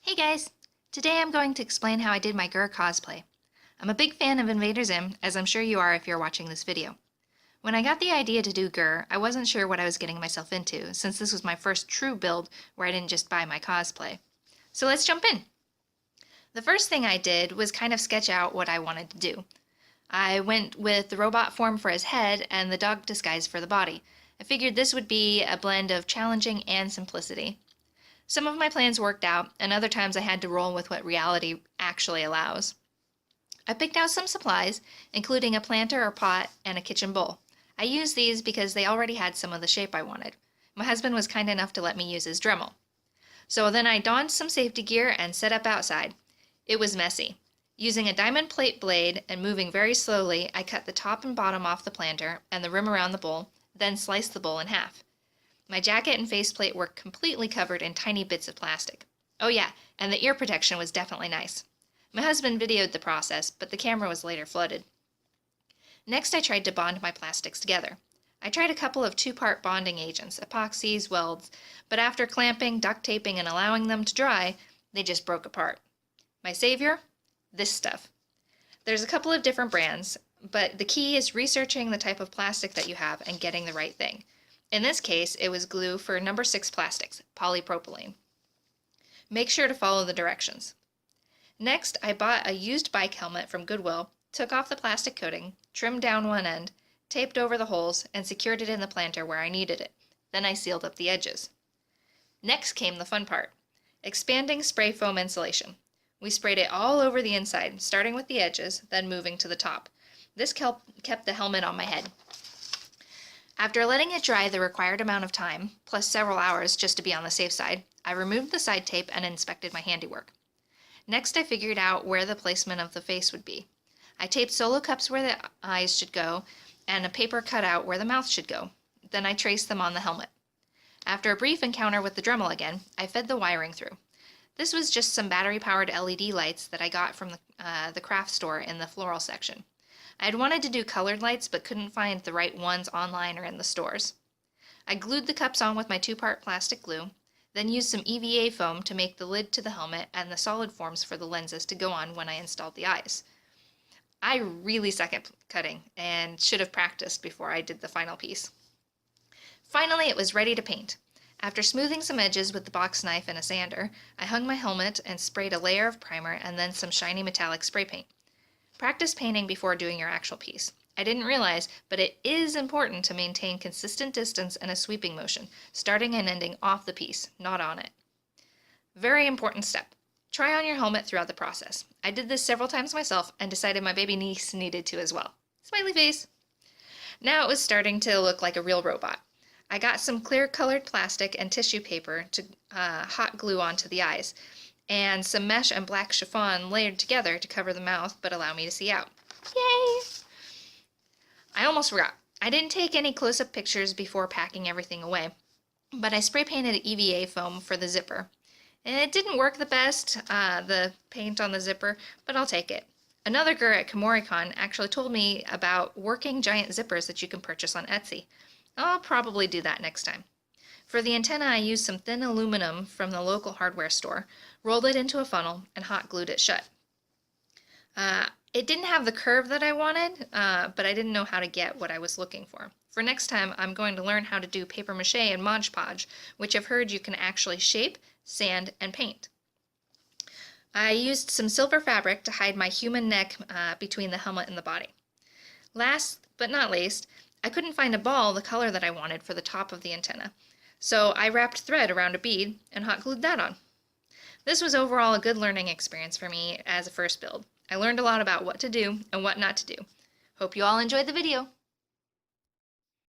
Hey guys! Today I'm going to explain how I did my GIR cosplay. I'm a big fan of Invader Zim, as I'm sure you are if you're watching this video. When I got the idea to do GIR, I wasn't sure what I was getting myself into, since this was my first true build where I didn't just buy my cosplay. So let's jump in! The first thing I did was kind of sketch out what I wanted to do. I went with the robot form for his head and the dog disguise for the body. I figured this would be a blend of challenging and simplicity. Some of my plans worked out, and other times I had to roll with what reality actually allows. I picked out some supplies, including a planter or pot and a kitchen bowl. I used these because they already had some of the shape I wanted. My husband was kind enough to let me use his Dremel. So then I donned some safety gear and set up outside. It was messy. Using a diamond plate blade and moving very slowly, I cut the top and bottom off the planter and the rim around the bowl, then sliced the bowl in half. My jacket and faceplate were completely covered in tiny bits of plastic. Oh yeah, and the ear protection was definitely nice. My husband videoed the process, but the camera was later flooded. Next I tried to bond my plastics together. I tried a couple of two-part bonding agents, epoxies, welds, but after clamping, duct taping, and allowing them to dry, they just broke apart. My savior? This stuff. There's a couple of different brands, but the key is researching the type of plastic that you have and getting the right thing. In this case, it was glue for number 6 plastics, polypropylene. Make sure to follow the directions. Next, I bought a used bike helmet from Goodwill, took off the plastic coating, trimmed down one end, taped over the holes, and secured it in the planter where I needed it. Then I sealed up the edges. Next came the fun part, expanding spray foam insulation. We sprayed it all over the inside, starting with the edges, then moving to the top. This kept the helmet on my head. After letting it dry the required amount of time, plus several hours just to be on the safe side, I removed the side tape and inspected my handiwork. Next I figured out where the placement of the face would be. I taped solo cups where the eyes should go, and a paper cutout where the mouth should go. Then I traced them on the helmet. After a brief encounter with the Dremel again, I fed the wiring through. This was just some battery-powered LED lights that I got from the craft store in the floral section. I had wanted to do colored lights but couldn't find the right ones online or in the stores. I glued the cups on with my two-part plastic glue, then used some EVA foam to make the lid to the helmet and the solid forms for the lenses to go on when I installed the eyes. I really suck at cutting and should have practiced before I did the final piece. Finally, it was ready to paint. After smoothing some edges with the box knife and a sander, I hung my helmet and sprayed a layer of primer and then some shiny metallic spray paint. Practice painting before doing your actual piece. I didn't realize, but it is important to maintain consistent distance and a sweeping motion, starting and ending off the piece, not on it. Very important step. Try on your helmet throughout the process. I did this several times myself and decided my baby niece needed to as well. Smiley face. Now it was starting to look like a real robot. I got some clear colored plastic and tissue paper to hot glue onto the eyes, and some mesh and black chiffon layered together to cover the mouth but allow me to see out. Yay! I almost forgot. I didn't take any close-up pictures before packing everything away, but I spray painted EVA foam for the zipper. And it didn't work the best, the paint on the zipper, but I'll take it. Another girl at KomoriCon actually told me about working giant zippers that you can purchase on Etsy. I'll probably do that next time. For the antenna, I used some thin aluminum from the local hardware store, rolled it into a funnel, and hot glued it shut. It didn't have the curve that I wanted, but I didn't know how to get what I was looking for. For next time, I'm going to learn how to do paper mache and Mod Podge, which I've heard you can actually shape, sand, and paint. I used some silver fabric to hide my human neck between the helmet and the body. Last but not least, I couldn't find a ball the color that I wanted for the top of the antenna. So I wrapped thread around a bead and hot glued that on. This was overall a good learning experience for me as a first build. I learned a lot about what to do and what not to do. Hope you all enjoyed the video.